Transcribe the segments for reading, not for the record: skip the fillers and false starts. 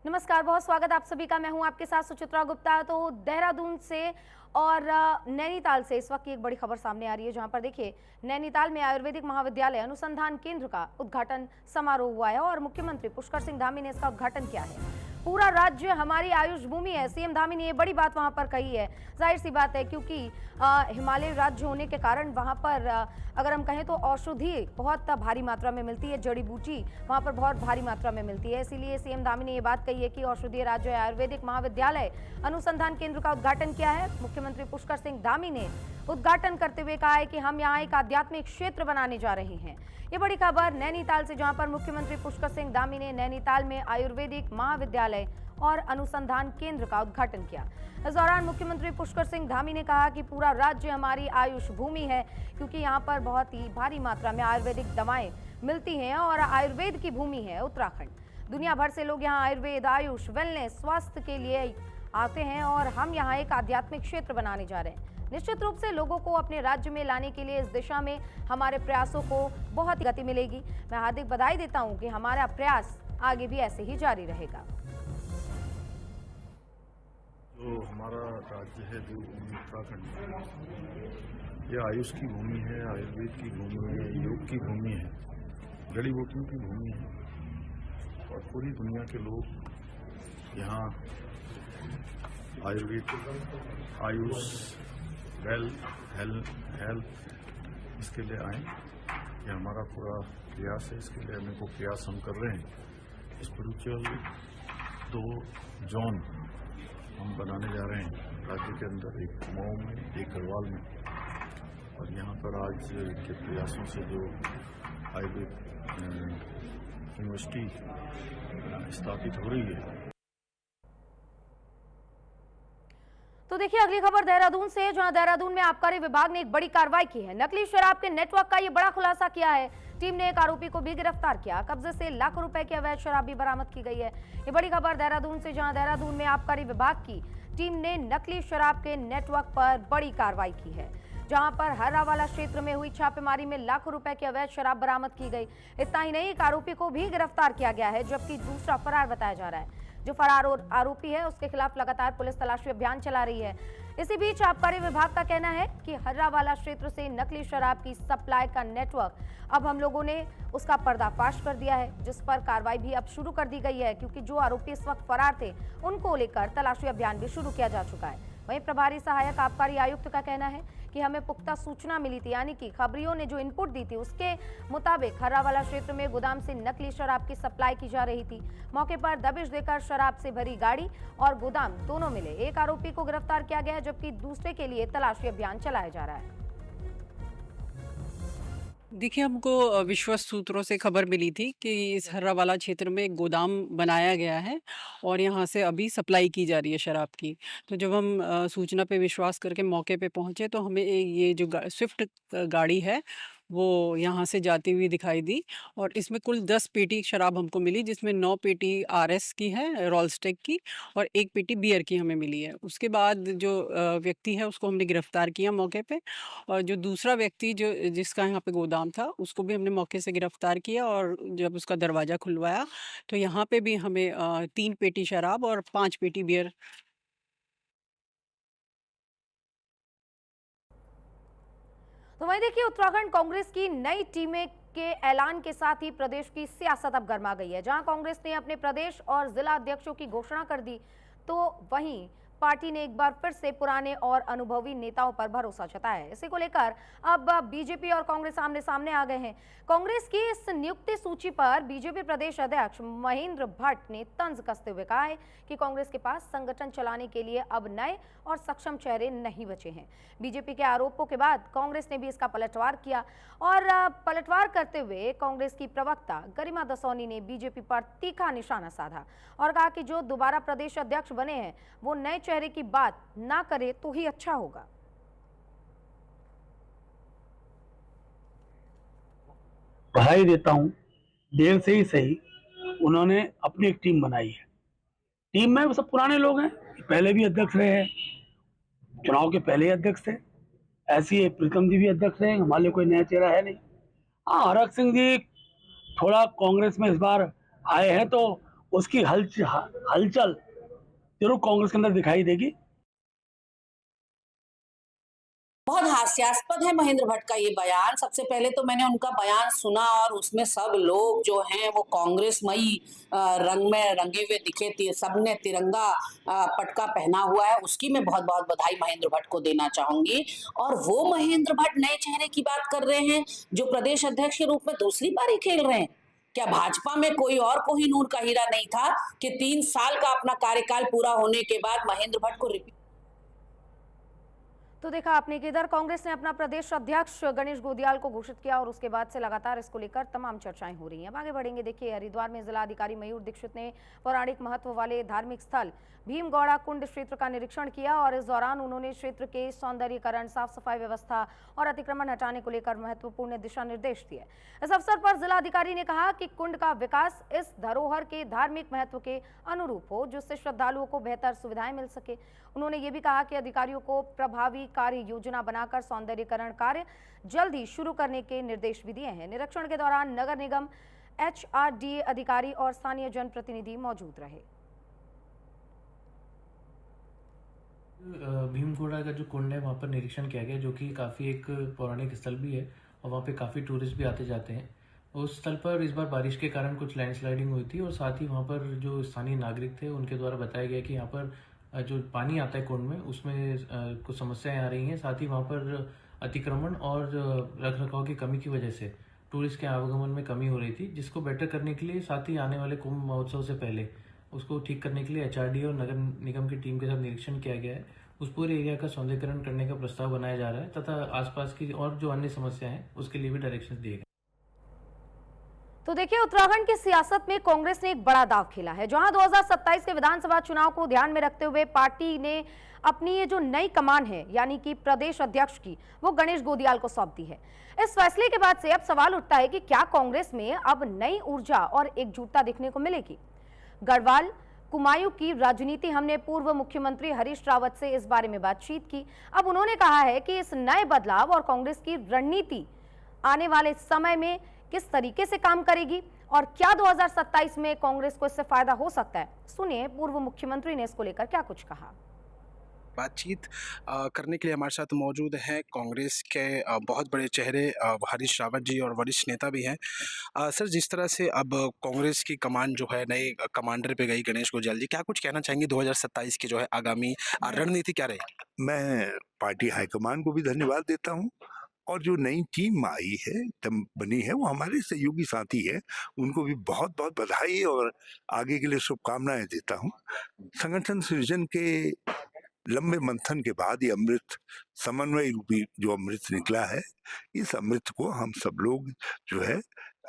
नमस्कार, बहुत स्वागत आप सभी का। मैं हूं आपके साथ सुचित्रा गुप्ता। तो देहरादून से और नैनीताल से इस वक्त की एक बड़ी खबर सामने आ रही है, जहां पर देखिए नैनीताल में आयुर्वेदिक महाविद्यालय अनुसंधान केंद्र का उद्घाटन समारोह हुआ है और मुख्यमंत्री पुष्कर सिंह धामी ने इसका उद्घाटन किया है। पूरा राज्य हमारी आयुष भूमि है, सीएम धामी ने ये बड़ी बात वहां पर कही है। जाहिर सी बात है, क्योंकि हिमालय राज्य होने के कारण वहां पर अगर हम कहें तो औषधि बहुत भारी मात्रा में मिलती है, जड़ी बूटी वहां पर बहुत भारी मात्रा में मिलती है। इसीलिए सीएम धामी ने ये बात कही है कि औषधीय राज्य आयुर्वेदिक महाविद्यालय अनुसंधान केंद्र का उद्घाटन किया है। मुख्यमंत्री पुष्कर सिंह धामी ने उद्घाटन करते हुए कहा है कि हम यहाँ एक आध्यात्मिक क्षेत्र बनाने जा रहे हैं। ये बड़ी खबर नैनीताल से, जहां पर मुख्यमंत्री पुष्कर सिंह धामी ने नैनीताल में आयुर्वेदिक महाविद्यालय और अनुसंधान केंद्र का उद्घाटन किया। इस दौरान मुख्यमंत्री पुष्कर सिंह धामी ने कहा कि पूरा राज्य हमारी आयुष भूमि है, क्योंकि यहाँ पर बहुत ही भारी मात्रा में आयुर्वेदिक दवाएं मिलती हैं और आयुर्वेद की भूमि है उत्तराखंड। दुनिया भर से लोग यहाँ आयुर्वेद, आयुष, वेलनेस, स्वास्थ्य के लिए आते हैं और हम यहाँ एक आध्यात्मिक क्षेत्र बनाने जा रहे हैं। निश्चित रूप से लोगों को अपने राज्य में लाने के लिए इस दिशा में हमारे प्रयासों को बहुत गति मिलेगी। मैं हार्दिक बधाई देता हूं कि हमारा प्रयास आगे भी ऐसे ही जारी रहेगा। जो हमारा राज्य है, जो उत्तराखंड, ये आयुष की भूमि है, आयुर्वेद की भूमि है, योग की भूमि है, जड़ी बूटियों की भूमि है और पूरी दुनिया के लोग यहाँ आयुर्वेद, आयुष, हेल्थ इसके लिए आए। ये हमारा पूरा प्रयास है, इसके लिए अनेकों प्रयास हम कर रहे हैं। स्पिरिचुअल 2 जोन हम बनाने जा रहे हैं राज्य के अंदर, एक मऊ में, एक गढ़वाल में। और यहाँ पर आज के प्रयासों से जो आयुर्वेद यूनिवर्सिटी स्थापित हो रही है। तो देखिए अगली खबर देहरादून से, जहां देहरादून में आबकारी विभाग ने एक बड़ी कार्रवाई की है। नकली शराब के नेटवर्क का ये बड़ा खुलासा किया है। टीम ने एक आरोपी को भी गिरफ्तार किया। कब्जे से लाखों रुपए की अवैध शराब भी बरामद की गई है। ये बड़ी खबर देहरादून से, जहां देहरादून में आबकारी विभाग की टीम ने नकली शराब के नेटवर्क पर बड़ी कार्रवाई की है, जहां पर हर्रावाला क्षेत्र में हुई छापेमारी में लाखों रुपए की अवैध शराब बरामद की गई। इतना ही नहीं, एक आरोपी को भी गिरफ्तार किया गया है, जबकि दूसरा फरार बताया जा रहा है। जो फरार आरोपी है उसके खिलाफ लगातार पुलिस तलाशी अभियान चला रही है। इसी बीच आबकारी विभाग का कहना है कि हर्रावाला क्षेत्र से नकली शराब की सप्लाई का नेटवर्क अब हम लोगों ने उसका पर्दाफाश कर दिया है, जिस पर कार्रवाई भी अब शुरू कर दी गई है, क्योंकि जो आरोपी इस वक्त फरार थे उनको लेकर तलाशी अभियान भी शुरू किया जा चुका है। वहीं प्रभारी सहायक आबकारी आयुक्त का कहना है कि हमें पुख्ता सूचना मिली थी, यानी कि खबरियों ने जो इनपुट दी थी उसके मुताबिक हर्रावाला क्षेत्र में गोदाम से नकली शराब की सप्लाई की जा रही थी। मौके पर दबिश देकर शराब से भरी गाड़ी और गोदाम दोनों मिले। एक आरोपी को गिरफ्तार किया गया है, जबकि दूसरे के लिए तलाशी अभियान चलाया जा रहा है। देखिए, हमको विश्वस्त सूत्रों से खबर मिली थी कि इस हर्रावाला क्षेत्र में एक गोदाम बनाया गया है और यहाँ से अभी सप्लाई की जा रही है शराब की। तो जब हम सूचना पे विश्वास करके मौके पे पहुँचे तो हमें ये जो स्विफ्ट गाड़ी है वो यहाँ से जाती हुई दिखाई दी और इसमें कुल 10 पेटी शराब हमको मिली, जिसमें 9 पेटी आरएस की है, रॉल्स्टेक की, और 1 पेटी बियर की हमें मिली है। उसके बाद जो व्यक्ति है उसको हमने गिरफ्तार किया मौके पे, और जो दूसरा व्यक्ति जो जिसका यहाँ पे गोदाम था उसको भी हमने मौके से गिरफ्तार किया। और जब उसका दरवाज़ा खुलवाया तो यहाँ पे भी हमें 3 पेटी शराब और 5 पेटी बियर। तो वहीं देखिए उत्तराखंड कांग्रेस की नई टीमें के ऐलान के साथ ही प्रदेश की सियासत अब गर्मा गई है। जहां कांग्रेस ने अपने प्रदेश और जिला अध्यक्षों की घोषणा कर दी, तो वहीं पार्टी ने एक बार फिर से पुराने और अनुभवी नेताओं पर भरोसा जताया है। इसी को लेकर अब बीजेपी और कांग्रेस आमने सामने आ गए हैं। कांग्रेस की इस नियुक्ति सूची पर बीजेपी प्रदेश अध्यक्ष महेंद्र भट्ट ने तंज कसते हुए कहा है कि कांग्रेस के पास संगठन चलाने के लिए अब नए और सक्षम चेहरे नहीं बचे हैं। बीजेपी के आरोपों के बाद कांग्रेस ने भी इसका पलटवार किया और पलटवार करते हुए कांग्रेस की प्रवक्ता गरिमा दसौनी ने बीजेपी पर तीखा निशाना साधा और कहा कि जो दोबारा प्रदेश अध्यक्ष बने हैं वो नए चेहरे की बात ना करे तो ही अच्छा होगा। बधाई देता हूं, देर से ही सही उन्होंने अपनी एक टीम बनाई है। टीम में वो सब पुराने लोग हैं, पहले भी अध्यक्ष रहे हैं, चुनाव के पहले ही अध्यक्ष थे। ऐसी ही प्रीतम जी भी अध्यक्ष रहे, हमारे लिए कोई नया चेहरा है नहीं। हाँ, हरक सिंह जी थोड़ा कांग्रेस में इस बार आए हैं तो उसकी हलचल जरूर कांग्रेस के अंदर दिखाई देगी। बहुत हास्यास्पद है महेंद्र भट्ट का ये बयान। सबसे पहले तो मैंने उनका बयान सुना और उसमें सब लोग जो हैं वो कांग्रेसमयी रंग में रंगे हुए दिखे थे। सबने तिरंगा पटका पहना हुआ है, उसकी मैं बहुत बहुत बधाई महेंद्र भट्ट को देना चाहूंगी। और वो महेंद्र भट्ट नए चेहरे की बात कर रहे हैं जो प्रदेश अध्यक्ष के रूप में दूसरी बारी खेल रहे हैं। क्या भाजपा में कोई और कोहिनूर का हीरा नहीं था कि 3 साल का अपना कार्यकाल पूरा होने के बाद महेंद्र भट्ट को रिपीट। तो देखा आपने कि इधर कांग्रेस ने अपना प्रदेश अध्यक्ष गणेश गोदियाल को घोषित किया और उसके बाद से लगातार इसको लेकर तमाम चर्चाएं हो रही हैं। अब आगे बढ़ेंगे। देखिए, हरिद्वार में जिलाधिकारी मयूर दीक्षित ने पौराणिक महत्व वाले धार्मिक स्थल भीमगौड़ा कुंड क्षेत्र का निरीक्षण किया और इस दौरान उन्होंने क्षेत्र के सौंदर्यीकरण, साफ सफाई व्यवस्था और अतिक्रमण हटाने को लेकर महत्वपूर्ण दिशा निर्देश दिए। इस अवसर पर जिलाधिकारी ने कहा कि कुंड का विकास इस धरोहर के धार्मिक महत्व के अनुरूप हो, जिससे श्रद्धालुओं को बेहतर सुविधाएं मिल सके। उन्होंने ये भी कहा कि अधिकारियों को प्रभावी कार्य योजना बनाकर सौंदर्यीकरण कार्य जल्द ही शुरू करने के निर्देश भी दिए हैं। निरीक्षण के दौरान नगर निगम, HRDA अधिकारी और स्थानीय जनप्रतिनिधि मौजूद रहे। भीमगोड़ा का जो कुंड है वहाँ पर निरीक्षण किया गया, जो कि काफ़ी एक पौराणिक स्थल भी है और वहाँ पे काफ़ी टूरिस्ट भी आते जाते हैं। उस स्थल पर इस बार बारिश के कारण कुछ लैंडस्लाइडिंग हुई थी और साथ ही वहाँ पर जो स्थानीय नागरिक थे उनके द्वारा बताया गया कि यहाँ पर जो पानी आता है कुंड में उसमें कुछ समस्याएं आ रही हैं। साथ ही वहाँ पर अतिक्रमण और रख रखाव की कमी की वजह से टूरिस्ट के आवागमन में कमी हो रही थी, जिसको बेटर करने के लिए साथ ही आने वाले कुंभ महोत्सव से पहले उसको ठीक करने के लिए HRDA और नगर निगम की टीम के साथ निरीक्षण किया गया है। उस पूरे एरिया का सौंदर्यीकरण करने का प्रस्ताव बनाया जा रहा है तथा आसपास की और जो अन्य समस्याएं हैं उसके लिए भी डायरेक्शन दिए गए। तो देखिए, उत्तराखंड की सियासत में कांग्रेस ने एक बड़ा दांव खेला है, जहां 2027 के विधानसभा चुनाव को ध्यान में रखते हुए पार्टी ने अपनी ये जो नई कमान है यानी कि प्रदेश अध्यक्ष की, वो गणेश गोदियाल को सौंप दी है। इस फैसले के बाद से अब सवाल उठता है कि क्या कांग्रेस में अब नई ऊर्जा और एकजुटता देखने को मिलेगी। गढ़वाल कुमायूं की राजनीति, हमने पूर्व मुख्यमंत्री हरीश रावत से इस बारे में बातचीत की। अब उन्होंने कहा है कि इस नए बदलाव और कांग्रेस की रणनीति आने वाले समय में किस तरीके से काम करेगी और क्या 2027 में कांग्रेस को इससे फायदा हो सकता है। सुनिए पूर्व मुख्यमंत्री ने इसको लेकर क्या कुछ कहा। बातचीत करने के लिए हमारे साथ मौजूद हैं कांग्रेस के बहुत बड़े चेहरे हरीश रावत जी और वरिष्ठ नेता भी हैं। सर, जिस तरह से अब कांग्रेस की कमान जो है नए कमांडर पे गई गणेश गोदियाल जी, क्या कुछ कहना चाहेंगे 2027 की जो है आगामी रणनीति क्या रहेगी? मैं पार्टी हाईकमान को भी धन्यवाद देता हूँ और जो नई टीम आई है, टीम बनी है, वो हमारे सहयोगी साथी है, उनको भी बहुत बहुत बधाई और आगे के लिए शुभकामनाएं देता हूँ। संगठन सृजन के लंबे मंथन के बाद ये अमृत समन्वय रूपी जो अमृत निकला है, इस अमृत को हम सब लोग जो है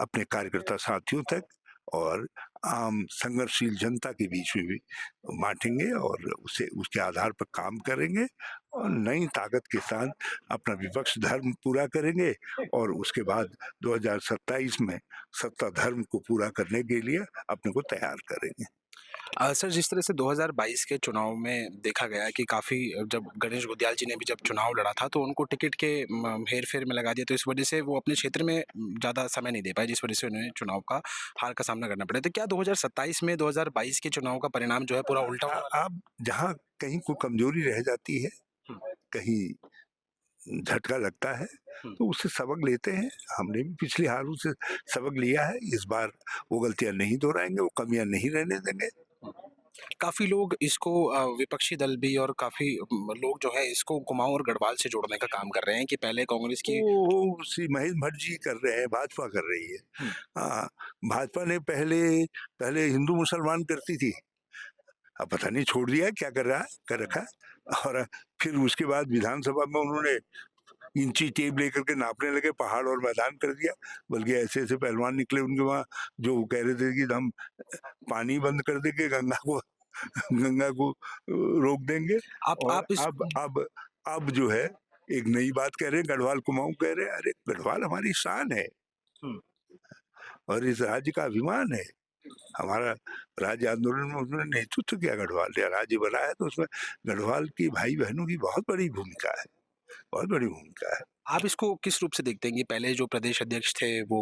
अपने कार्यकर्ता साथियों तक और आम संघर्षशील जनता के बीच में भी बांटेंगे और उसे उसके आधार पर काम करेंगे और नई ताकत के साथ अपना विपक्ष धर्म पूरा करेंगे और उसके बाद 2027 में सत्ता धर्म को पूरा करने के लिए अपने को तैयार करेंगे। सर, जिस तरह से 2022 के चुनाव में देखा गया कि काफ़ी जब गणेश गोदियाल जी ने भी जब चुनाव लड़ा था तो उनको टिकट के हेर फेर में लगा दिया, तो इस वजह से वो अपने क्षेत्र में ज़्यादा समय नहीं दे पाए, जिस वजह से उन्हें चुनाव का हार का सामना करना पड़ा। तो क्या 2027 में 2022 के चुनाव का परिणाम जो है पूरा उल्टा होगा? अब जहाँ कहीं को कमजोरी रह जाती है, कहीं झटका लगता है, तो उससे सबक लेते हैं। हमने भी पिछली हारों से सबक लिया है, इस बार वो गलतियां नहीं दोहराएंगे, वो कमियां नहीं रहने देंगे। काफ़ी लोग इसको विपक्षी दल भी और काफ़ी लोग जो है इसको कुमाऊं और गढ़वाल से जोड़ने का काम कर रहे हैं कि पहले कांग्रेस की वो श्री महेंद्र भट्ट जी कर रहे हैं, भाजपा कर रही है। हाँ, भाजपा ने पहले हिंदू मुसलमान करती थी, अब पता नहीं छोड़ दिया क्या कर रखा है। और फिर उसके बाद विधानसभा में उन्होंने इंची टेप लेकर के नापने लगे, पहाड़ और मैदान कर दिया। बल्कि ऐसे ऐसे पहलवान निकले उनके वहाँ जो कह रहे थे कि हम पानी बंद कर देंगे, गंगा को रोक देंगे। अब जो है एक नई बात कह रहे हैं, गढ़वाल कुमाऊं कह रहे हैं। अरे गढ़वाल हमारी शान है और इस राज्य का अभिमान है। हमारा राज्य आंदोलन में उन्होंने नेतृत्व किया, गढ़वाल ने राज्य बनाया, तो उसमें गढ़वाल की भाई बहनों की बहुत बड़ी भूमिका है, बहुत बड़ी भूमिका है। आप इसको किस रूप से देखते हैं कि पहले जो प्रदेश अध्यक्ष थे वो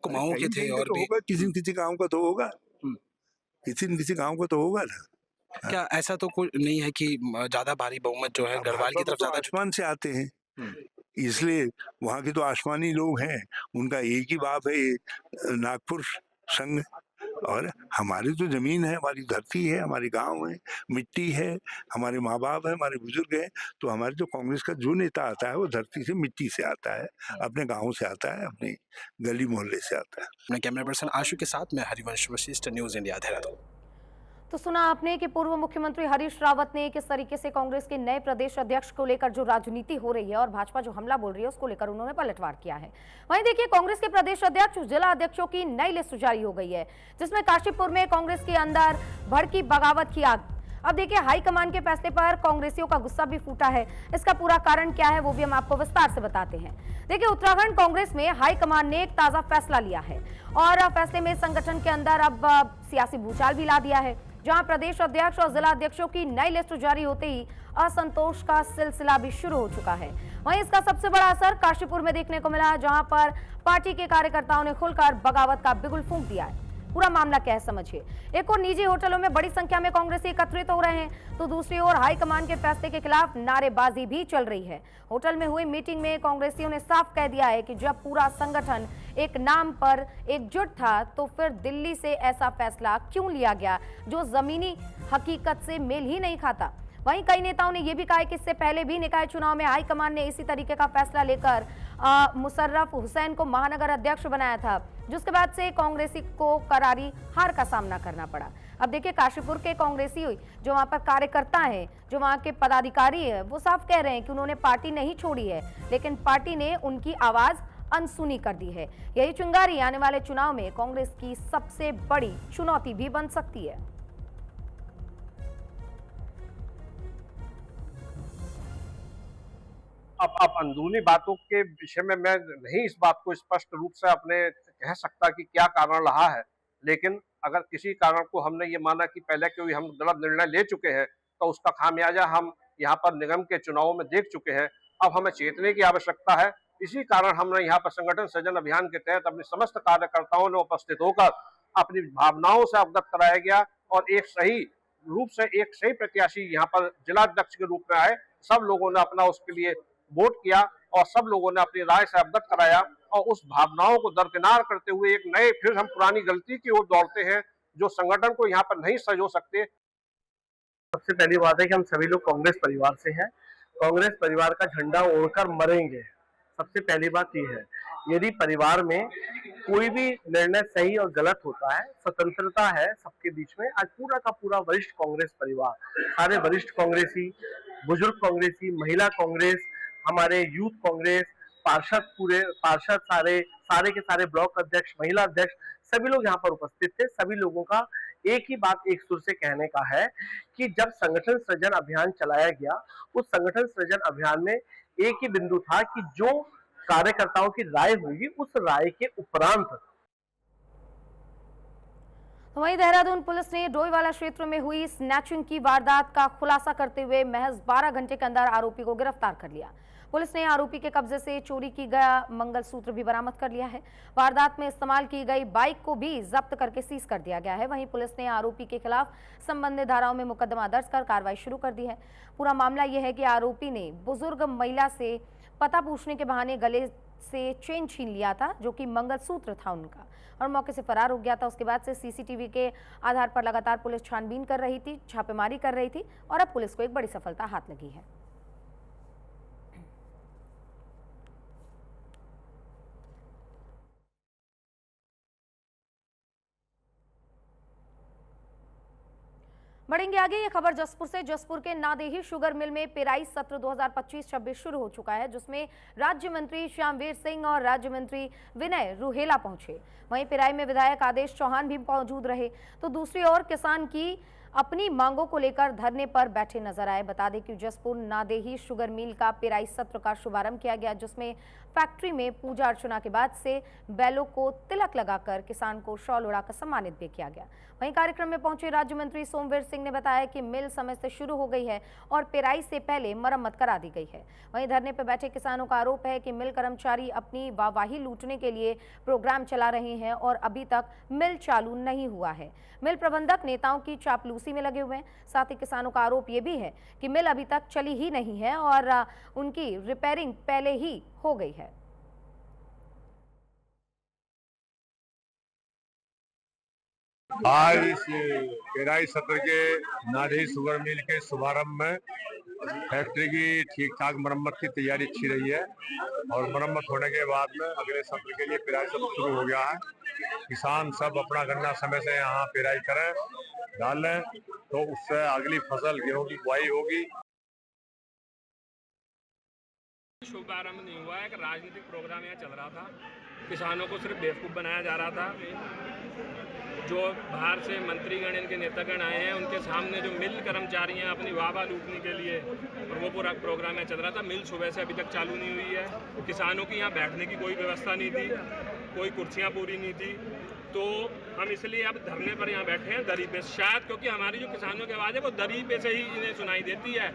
कुमाऊं के थे और भी किसी गांव का तो होगा। किसी न किसी गांव को तो होगा ना। क्या ऐसा तो कोई नहीं है कि ज्यादा भारी बहुमत जो है अब गढ़वाल की भाजपा तरफ को तो ज्यादा आसमान से आते हैं, हम्म। इसलिए वहाँ के तो आसमानी लोग हैं, उनका एक ही बाप है, ये नागपुर संघ। और हमारी तो जमीन है, हमारी धरती है, हमारे गांव है, मिट्टी है, हमारे माँ बाप है, हमारे बुजुर्ग हैं। तो हमारे जो कांग्रेस का जो नेता आता है वो धरती से, मिट्टी से आता है, अपने गाँव से आता है, अपने गली मोहल्ले से आता है। अपने कैमरा पर्सन आशु के साथ मैं हरिवंश वशिष्ठ, न्यूज इंडिया, देहरादून। तो सुना आपने कि पूर्व मुख्यमंत्री हरीश रावत ने किस तरीके से कांग्रेस के नए प्रदेश अध्यक्ष को लेकर जो राजनीति हो रही है और भाजपा जो हमला बोल रही है उसको लेकर उन्होंने पलटवार किया है। वहीं देखिए, कांग्रेस के प्रदेश अध्यक्ष, जिला अध्यक्षों की नई लिस्ट जारी हो गई है, जिसमें काशीपुर में कांग्रेस के अंदर भड़की बगावत की आग। अब देखिए, हाईकमान के फैसले पर कांग्रेसियों का गुस्सा भी फूटा है। इसका पूरा कारण क्या है वो भी हम आपको विस्तार से बताते हैं। देखिए, उत्तराखंड कांग्रेस में हाईकमान ने एक ताजा फैसला लिया है और फैसले में संगठन के अंदर अब सियासी भूचाल भी ला दिया है, जहां प्रदेश अध्यक्ष और जिला अध्यक्षों की नई लिस्ट जारी होते ही असंतोष का सिलसिला भी शुरू हो चुका है। वहीं इसका सबसे बड़ा असर काशीपुर में देखने को मिला, जहां पर पार्टी के कार्यकर्ताओं ने खुलकर बगावत का बिगुल फूंक दिया है। पूरा मामला क्या है समझिए। एक और निजी होटलों में बड़ी संख्या में कांग्रेसी एकत्रित हो रहे हैं, तो दूसरी ओर हाईकमान के फैसले के खिलाफ नारेबाजी भी चल रही है। होटल में हुई मीटिंग में कांग्रेसियों ने साफ कह दिया है कि जब पूरा संगठन एक नाम पर एकजुट था तो फिर दिल्ली से ऐसा फैसला क्यों लिया गया जो जमीनी हकीकत से मेल ही नहीं खाता। वहीं कई नेताओं ने यह भी कहा है कि इससे पहले भी निकाय चुनाव में हाईकमान ने इसी तरीके का फैसला लेकर मुशर्रफ हुसैन को महानगर अध्यक्ष बनाया था, जिसके बाद से कांग्रेसी को करारी हार का सामना करना पड़ा। अब देखिए, काशीपुर के कांग्रेसी जो वहां पर कार्यकर्ता हैं, जो वहां के पदाधिकारी हैं, वो साफ कह रहे हैं कि उन्होंने पार्टी नहीं छोड़ी है, लेकिन पार्टी ने उनकी आवाज अनसुनी कर दी है। यही चिंगारी आने वाले चुनाव में कांग्रेस की सबसे बड़ी चुनौती भी बन सकती है। अब अंदरूनी बातों के विषय में मैं नहीं इस बात को स्पष्ट रूप से अपने कह सकता कि क्या कारण रहा है, लेकिन अगर किसी कारण को हमने ये माना कि पहले कोई हम गलत निर्णय ले चुके हैं तो उसका खामियाजा हम यहाँ पर निगम के चुनावों में देख चुके हैं। अब हमें चेतने की आवश्यकता है। इसी कारण हमने यहाँ पर संगठन सृजन अभियान के तहत अपने समस्त कार्यकर्ताओं ने उपस्थित होकर अपनी भावनाओं से अवगत कराया गया और एक सही रूप से एक सही प्रत्याशी यहाँ पर जिलाध्यक्ष के रूप में आए। सब लोगों ने अपना उसके लिए वोट किया और सब लोगों ने अपनी राय से अवगत कराया और उस भावनाओं को दरकिनार करते हुए एक नए फिर हम पुरानी गलती की ओर दौड़ते हैं जो संगठन को यहाँ पर नहीं सजो सकते। सबसे पहली बात है कि हम सभी लोग कांग्रेस परिवार से हैं, कांग्रेस परिवार का झंडा ओढ़कर मरेंगे। सबसे पहली बात यह है, यदि परिवार में कोई भी निर्णय सही और गलत होता है, स्वतंत्रता है सबके बीच में। आज पूरा का पूरा वरिष्ठ कांग्रेस परिवार, सारे वरिष्ठ कांग्रेसी, बुजुर्ग कांग्रेसी, महिला कांग्रेस, हमारे यूथ कांग्रेस, पार्षद सारे के सारे ब्लॉक अध्यक्ष, महिला अध्यक्ष, सभी लोग यहाँ पर उपस्थित थे। सभी लोगों का एक ही बात एक सुर से कहने का है कि जब संगठन सृजन अभियान चलाया गया, उस संगठन सृजन अभियान में एक ही बिंदु था कि जो कार्यकर्ताओं की राय होगी उस राय के उपरांत। वहीं देहरादून पुलिस ने डोईवाला क्षेत्र में हुई स्नैचिंग की वारदात का खुलासा करते हुए महज 12 घंटे के अंदर आरोपी को गिरफ्तार कर लिया। पुलिस ने आरोपी के कब्जे से चोरी की गया मंगलसूत्र भी बरामद कर लिया है। वारदात में इस्तेमाल की गई बाइक को भी जब्त करके सीज कर दिया गया है। वहीं पुलिस ने आरोपी के खिलाफ संबंधित धाराओं में मुकदमा दर्ज कर कार्रवाई शुरू कर दी है। पूरा मामला यह है कि आरोपी ने बुजुर्ग महिला से पता पूछने के बहाने गले से चेन छीन लिया था, जो कि मंगलसूत्र था उनका, और मौके से फरार हो गया था। उसके बाद से सीसीटीवी के आधार पर लगातार पुलिस छानबीन कर रही थी, छापेमारी कर रही थी और अब पुलिस को एक बड़ी सफलता हाथ लगी है। बढ़ेंगे आगे, ये खबर जसपुर से। जसपुर के नादेही शुगर मिल में पेराई सत्र 2025-26 शुरू हो चुका है, जिसमें राज्य मंत्री श्यामवीर सिंह और राज्य मंत्री विनय रुहेला पहुंचे। वहीं पेराई में विधायक आदेश चौहान भी मौजूद रहे। तो दूसरी ओर किसान की अपनी मांगों को लेकर धरने पर बैठे नजर आए। बता दें कि जसपुर नादेही शुगर मिल का पेराई सत्र का शुभारंभ किया गया, जिसमें फैक्ट्री में पूजा अर्चना के बाद से बैलों को तिलक लगाकर किसान को शॉल उड़ाकर सम्मानित भी किया गया। वहीं कार्यक्रम में पहुंचे राज्य मंत्री सोमवीर सिंह ने बताया कि मिल समय से शुरू हो गई है और पेराई से पहले मरम्मत करा दी गई है। वहीं धरने पर बैठे किसानों का आरोप है कि मिल कर्मचारी अपनी वाहवाही लूटने के लिए प्रोग्राम चला रहे हैं और अभी तक मिल चालू नहीं हुआ है। मिल प्रबंधक नेताओं की चापलूसी में लगे हुए हैं। साथ ही किसानों का आरोप यह भी है कि मिल अभी तक चली ही नहीं है और उनकी रिपेयरिंग पहले ही हो गई है। आज इस पेराई सत्र के नादेही शुगर मिल के शुभारंभ में फैक्ट्री की ठीक ठाक मरम्मत की तैयारी अच्छी रही है और मरम्मत होने के बाद में अगले सत्र के लिए पेराई सत्र शुरू हो गया है। किसान सब अपना गन्ना समय से यहाँ पेराई करें, डालें, तो उससे अगली फसल गेहूं की बुआई होगी। शुभारंभ नहीं हुआ है कि राजनीतिक प्रोग्राम यहाँ चल रहा था। किसानों को सिर्फ बेवकूफ़ बनाया जा रहा था। जो बाहर से मंत्रीगण, इनके नेतागण आए हैं, उनके सामने जो मिल कर्मचारी हैं अपनी वाहवाह लूटने के लिए, और वो पूरा प्रोग्राम यहाँ चल रहा था। मिल सुबह से अभी तक चालू नहीं हुई है। किसानों की यहाँ बैठने की कोई व्यवस्था नहीं थी, कोई कुर्सियाँ पूरी नहीं थी। तो हम इसलिए अब धरने पर यहाँ बैठे हैं दरी पे, शायद क्योंकि हमारी जो किसानों की आवाज़ है वो दरी पे से ही इन्हें सुनाई देती है।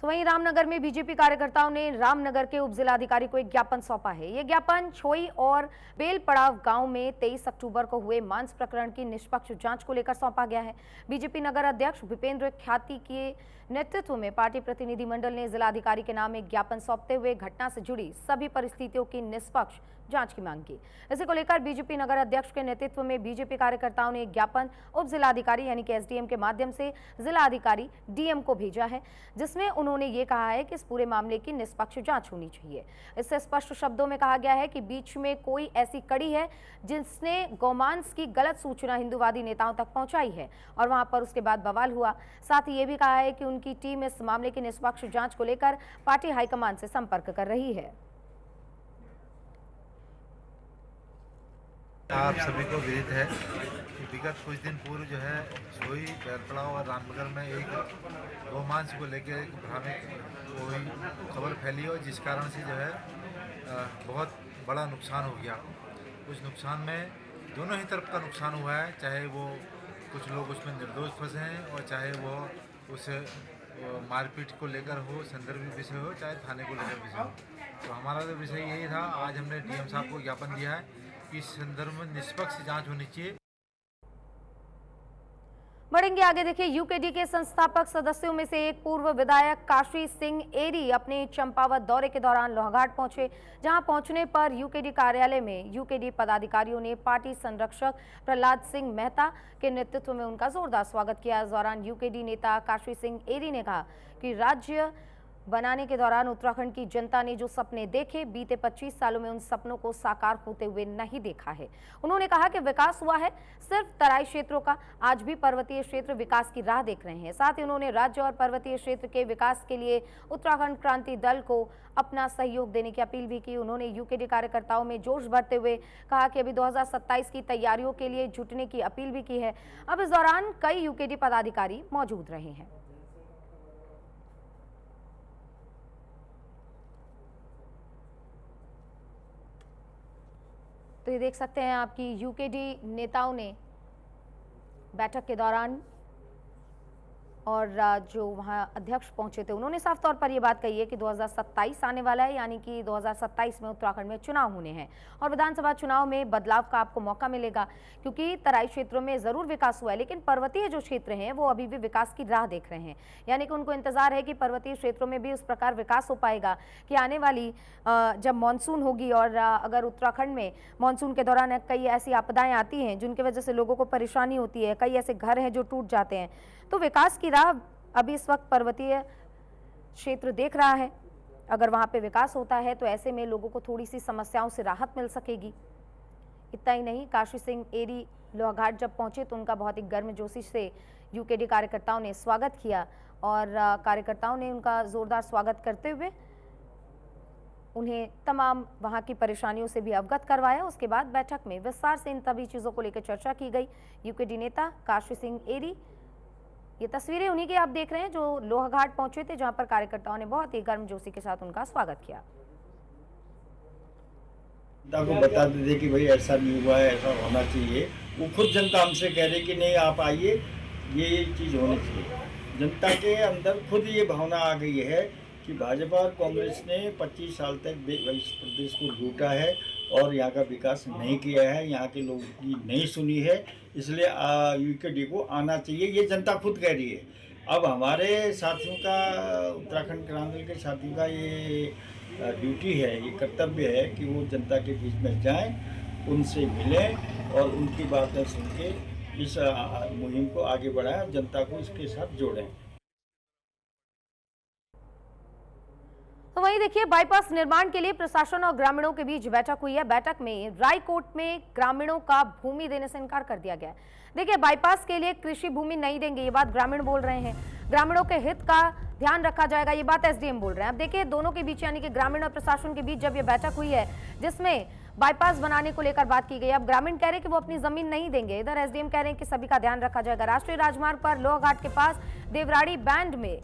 वहीं रामनगर में बीजेपी कार्यकर्ताओं ने रामनगर के उपजिलाधिकारी को एक ज्ञापन सौंपा है। ये ज्ञापन छोई और बेलपड़ाव गांव में 23 अक्टूबर को हुए मांस प्रकरण की निष्पक्ष जांच को लेकर सौंपा गया है। बीजेपी नगर अध्यक्ष भूपेंद्र ख्याति के नेतृत्व में पार्टी प्रतिनिधि मंडल ने जिलाधिकारी के नाम एक ज्ञापन सौंपते हुए घटना से जुड़ी सभी परिस्थितियों की निष्पक्ष जांच की मांग की। इसी को लेकर बीजेपी नगर अध्यक्ष के नेतृत्व में बीजेपी कार्यकर्ताओं ने एक ज्ञापन उप जिलाधिकारी यानी कि एसडीएम के माध्यम से जिलाधिकारी डीएम को भेजा है, जिसमें उन्होंने ये कहा है कि इस पूरे मामले की निष्पक्ष जांच होनी चाहिए। इससे स्पष्ट शब्दों में कहा गया है कि बीच में कोई ऐसी कड़ी है जिसने गौमांस की गलत सूचना हिंदूवादी नेताओं तक पहुंचाई है और वहां पर उसके बाद बवाल हुआ। साथ ही ये भी कहा है कि उनकी टीम इस मामले की निष्पक्ष जांच को लेकर पार्टी हाईकमान से संपर्क कर रही है। आप सभी को विदित है कि विगत कुछ दिन पूर्व जो है सोई, बेलपड़ा और रामनगर में एक गौमांस को लेकर एक भ्रामक कोई खबर फैली और जिस कारण से जो है बहुत बड़ा नुकसान हो गया। उस नुकसान में दोनों ही तरफ का नुकसान हुआ है, चाहे वो कुछ लोग उसमें निर्दोष फंसे हैं और चाहे वो उस मारपीट को लेकर हो, संदर्भित विषय हो, चाहे थाने को लेकर विषय हो। तो हमारा तो विषय यही था। आज हमने डीएम साहब को ज्ञापन दिया है कि इस संदर्भ में निष्पक्ष जांच होनी चाहिए। बढ़ेंगे आगे। देखिए, यूकेडी के संस्थापक सदस्यों में से एक पूर्व विधायक काशी सिंह एरी अपने चंपावत दौरे के दौरान लोहाघाट पहुंचे, जहां पहुंचने पर यूकेडी कार्यालय में यूकेडी पदाधिकारियों ने पार्टी संरक्षक प्रहलाद सिंह मेहता के नेतृत्व में उनका जोरदार स्वागत किया। इस दौरान यूकेडी नेता काशी सिंह एरी ने कहा कि राज्य बनाने के दौरान उत्तराखंड की जनता ने जो सपने देखे, बीते 25 सालों में उन सपनों को साकार होते हुए नहीं देखा है। उन्होंने कहा कि विकास हुआ है सिर्फ तराई क्षेत्रों का, आज भी पर्वतीय क्षेत्र विकास की राह देख रहे हैं। साथ ही उन्होंने राज्य और पर्वतीय क्षेत्र के विकास के लिए उत्तराखंड क्रांति दल को अपना सहयोग देने की अपील भी की। उन्होंने यूकेडी कार्यकर्ताओं में जोश भरते हुए कहा कि अभी 2027 की तैयारियों के लिए जुटने की अपील भी की है। अब इस दौरान कई यूकेडी पदाधिकारी मौजूद रहे हैं। तो ये देख सकते हैं आपकी यूकेडी नेताओं ने बैठक के दौरान और जो वहाँ अध्यक्ष पहुंचे थे उन्होंने साफ तौर पर ये बात कही है कि 2027 आने वाला है, यानी कि 2027 में उत्तराखंड में चुनाव होने हैं और विधानसभा चुनाव में बदलाव का आपको मौका मिलेगा, क्योंकि तराई क्षेत्रों में जरूर विकास हुआ है लेकिन पर्वतीय जो क्षेत्र हैं वो अभी भी विकास की राह देख रहे हैं। यानी कि उनको इंतजार है कि पर्वतीय क्षेत्रों में भी उस प्रकार विकास हो पाएगा कि आने वाली जब मानसून होगी और अगर उत्तराखंड में मानसून के दौरान कई ऐसी आपदाएं आती हैं जिनकी वजह से लोगों को परेशानी होती है, कई ऐसे घर हैं जो टूट जाते हैं, तो विकास की राह अभी इस वक्त पर्वतीय क्षेत्र देख रहा है। अगर वहाँ पे विकास होता है तो ऐसे में लोगों को थोड़ी सी समस्याओं से राहत मिल सकेगी। इतना ही नहीं, काशी सिंह एरी लोहाघाट जब पहुंचे तो उनका बहुत ही गर्मजोशी से यूकेडी कार्यकर्ताओं ने स्वागत किया और कार्यकर्ताओं ने उनका जोरदार स्वागत करते हुए उन्हें तमाम वहां की परेशानियों से भी अवगत करवाया। उसके बाद बैठक में विस्तार से इन सभी चीजों को लेकर चर्चा की गई। यूकेडी नेता काशी सिंह एरी, ये तस्वीरें उन्हीं की आप देख रहे हैं जो लोहाघाट पहुंचे थे, जहां पर कार्यकर्ताओं ने बहुत ही गर्मजोशी के साथ उनका स्वागत किया। जनता को बता देते कि भाई ऐसा नहीं हुआ है, ऐसा होना चाहिए। वो खुद जनता हमसे कह रही कि नहीं आप आइए, ये चीज़ होनी चाहिए। जनता के अंदर खुद ये भावना आ गई है कि भाजपा और कांग्रेस ने 25 साल तक इस प्रदेश को लूटा है और यहाँ का विकास नहीं किया है, यहाँ के लोगों की नहीं सुनी है, इसलिए यूकेडी को आना चाहिए, ये जनता खुद कह रही है। अब हमारे साथियों का, उत्तराखंड क्रांति के साथियों का ये ड्यूटी है, ये कर्तव्य है कि वो जनता के बीच में जाएं, उनसे मिलें और उनकी बातें सुन के इस मुहिम को आगे बढ़ाएं, जनता को इसके साथ जोड़ें। तो वहीं देखिए, बाईपास निर्माण के लिए प्रशासन और ग्रामीणों के बीच बैठक हुई है। बैठक में रायकोट में ग्रामीणों का भूमि देने से इनकार कर दिया गया है। देखिए, बाईपास के लिए कृषि भूमि नहीं देंगे, ये बात ग्रामीण बोल रहे हैं। ग्रामीणों के हित का ध्यान रखा जाएगा, ये बात एसडीएम बोल रहे हैं। अब देखिए, दोनों के बीच यानी कि ग्रामीण और प्रशासन के बीच जब ये बैठक हुई है जिसमें बाईपास बनाने को लेकर बात की गई, अब ग्रामीण कह रहे हैं कि वो अपनी जमीन नहीं देंगे, इधर एसडीएम कह रहे हैं कि सभी का ध्यान रखा जाएगा। राष्ट्रीय राजमार्ग पर लोहाघाट के पास देवराड़ी बैंड में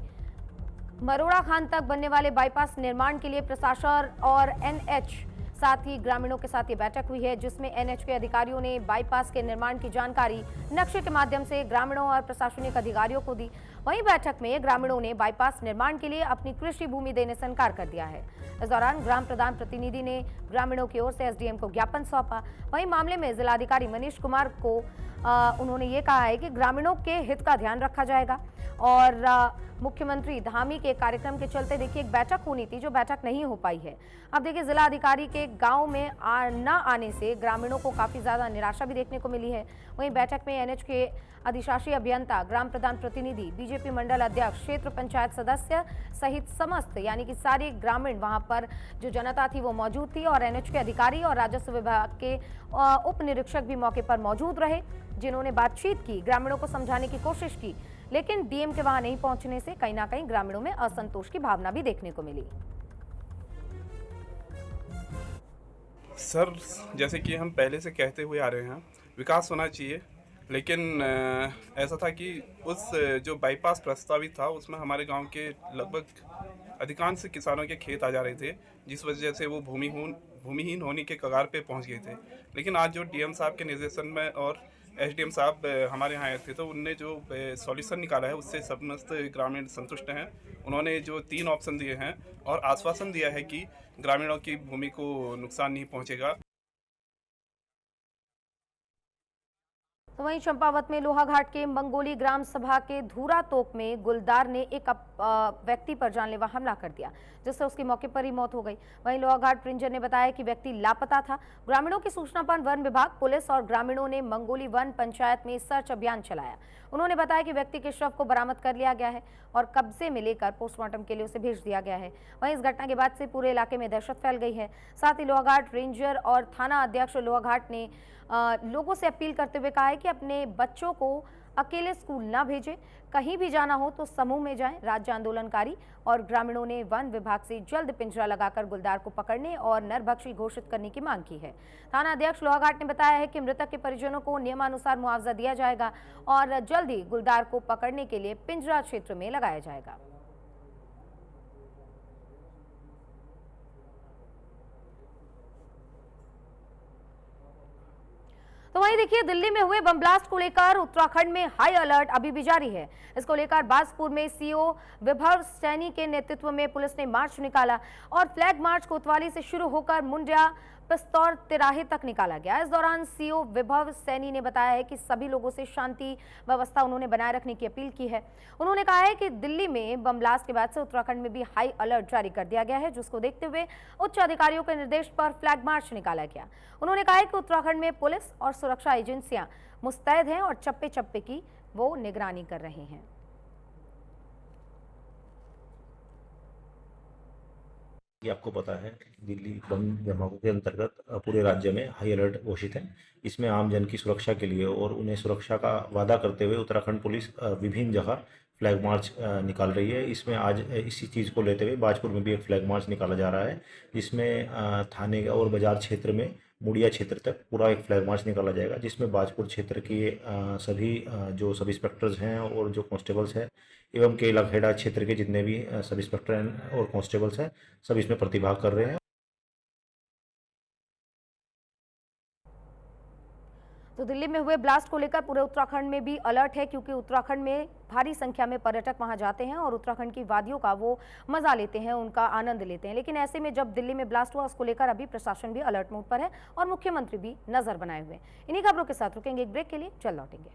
मरोड़ा खान तक बनने वाले बाईपास निर्माण के लिए प्रशासन और एनएच साथ ही ग्रामीणों के साथ ये बैठक हुई है, जिसमें एनएच के अधिकारियों ने बाईपास के निर्माण की जानकारी नक्शे के माध्यम से ग्रामीणों और प्रशासनिक अधिकारियों को दी। वहीं बैठक में ग्रामीणों ने बाईपास निर्माण के लिए अपनी कृषि भूमि देने से इनकार कर दिया है। इस दौरान ग्राम प्रधान प्रतिनिधि ने ग्रामीणों की ओर से एसडीएम को ज्ञापन सौंपा। वहीं मामले में जिलाधिकारी मनीष कुमार को उन्होंने ये कहा है कि ग्रामीणों के हित का ध्यान रखा जाएगा और मुख्यमंत्री धामी के कार्यक्रम के चलते देखिए एक बैठक होनी थी जो बैठक नहीं हो पाई है। अब देखिए, जिला अधिकारी के गांव में न आने से ग्रामीणों को काफी ज्यादा निराशा भी देखने को मिली है। वहीं बैठक में एनएच के अधिशासी अभियंता, ग्राम प्रधान प्रतिनिधि, बीजेपी मंडल अध्यक्ष, क्षेत्र पंचायत सदस्य सहित समस्त यानी कि सारे ग्रामीण वहां पर जो जनता थी वो मौजूद थी और एनएच के अधिकारी और राजस्व विभाग के उप निरीक्षक भी मौके पर मौजूद रहे, जिन्होंने बातचीत की, ग्रामीणों को समझाने की कोशिश की। लेकिन डीएम के वहां नहीं पहुंचने से कहीं ना कहीं ग्रामीणों में असंतोष की भावना भी देखने को मिली। सर, जैसे कि हम पहले से कहते हुए आ रहे हैं, विकास होना चाहिए, लेकिन ऐसा था कि उस जो बाईपास प्रस्तावित था उसमें हमारे गांव के लगभग अधिकांश किसानों के खेत आ जा रहे थे, जिस वजह से वो भूमिहीन होने के कगार पे पहुंच गए थे। लेकिन आज जो डीएम साहब के निर्देशन में और एसडीएम साहब हमारे यहाँ आए थे, तो उनने जो सॉल्यूशन निकाला है उससे समस्त ग्रामीण संतुष्ट हैं। उन्होंने जो 3 ऑप्शन दिए हैं और आश्वासन दिया है कि ग्रामीणों की भूमि को नुकसान नहीं पहुँचेगा। तो वहीं चंपावत में लोहाघाट के मंगोली ग्राम सभा के धूरा तोक में गुलदार ने एक व्यक्ति पर जानलेवा हमला कर दिया, जिससे उसकी मौके पर ही मौत हो गई। वहीं लोहाघाट रेंजर ने बताया कि व्यक्ति लापता था। ग्रामीणों की सूचना पर वन विभाग, पुलिस और ग्रामीणों ने मंगोली वन पंचायत में सर्च अभियान चलाया। उन्होंने बताया कि व्यक्ति के शव को बरामद कर लिया गया है और कब्जे में लेकर पोस्टमार्टम के लिए उसे भेज दिया गया है। वहीं इस घटना के बाद से पूरे इलाके में दहशत फैल गई है। साथ ही लोहाघाट रेंजर और थाना अध्यक्ष लोहाघाट ने लोगों से अपील करते हुए कहा है कि अपने बच्चों को अकेले स्कूल ना भेजें, कहीं भी जाना हो तो समूह में जाएं। राज्य आंदोलनकारी और ग्रामीणों ने वन विभाग से जल्द पिंजरा लगाकर गुलदार को पकड़ने और नरभक्षी घोषित करने की मांग की है। थाना अध्यक्ष लोहाघाट ने बताया है कि मृतक के परिजनों को नियमानुसार मुआवजा दिया जाएगा और जल्द ही गुलदार को पकड़ने के लिए पिंजरा क्षेत्र में लगाया जाएगा। तो वहीं देखिए, दिल्ली में हुए बम ब्लास्ट को लेकर उत्तराखंड में हाई अलर्ट अभी भी जारी है। इसको लेकर बाजपुर में सीओ विभव सैनी के नेतृत्व में पुलिस ने मार्च निकाला और फ्लैग मार्च कोतवाली से शुरू होकर मुंडिया पिस्तौर तिराहे तक निकाला गया। इस दौरान सीओ विभव सैनी ने बताया है कि सभी लोगों से शांति व्यवस्था उन्होंने बनाए रखने की अपील की है। उन्होंने कहा है कि दिल्ली में बम ब्लास्ट के बाद से उत्तराखंड में भी हाई अलर्ट जारी कर दिया गया है, जिसको देखते हुए उच्च अधिकारियों के निर्देश पर फ्लैग मार्च निकाला गया। उन्होंने कहा है कि उत्तराखंड में पुलिस और सुरक्षा एजेंसियां मुस्तैद हैं और चप्पे चप्पे की वो निगरानी कर रहे हैं। ये आपको पता है, दिल्ली बम धमाकों के अंतर्गत पूरे राज्य में हाई अलर्ट घोषित है। इसमें आम जन की सुरक्षा के लिए और उन्हें सुरक्षा का वादा करते हुए उत्तराखंड पुलिस विभिन्न जगह फ्लैग मार्च निकाल रही है। इसमें आज इसी चीज़ को लेते हुए बाजपुर में भी एक फ्लैग मार्च निकाला जा रहा है, जिसमें थाने और बाजार क्षेत्र में मुड़िया क्षेत्र तक पूरा एक फ्लैग मार्च निकाला जाएगा, जिसमें बाजपुर क्षेत्र के सभी जो सब इंस्पेक्टर्स हैं और जो कांस्टेबल्स हैं एवं केलाखेड़ा क्षेत्र के जितने भी सब इंस्पेक्टर हैं और कांस्टेबल्स हैं सब इसमें प्रतिभाग कर रहे हैं। तो दिल्ली में हुए ब्लास्ट को लेकर पूरे उत्तराखंड में भी अलर्ट है, क्योंकि उत्तराखंड में भारी संख्या में पर्यटक वहां जाते हैं और उत्तराखंड की वादियों का वो मजा लेते हैं, उनका आनंद लेते हैं। लेकिन ऐसे में जब दिल्ली में ब्लास्ट हुआ, उसको लेकर अभी प्रशासन भी अलर्ट मोड पर है और मुख्यमंत्री भी नजर बनाए हुए हैं। इन्हीं खबरों के साथ रुकेंगे एक ब्रेक के लिए, चल लौटेंगे।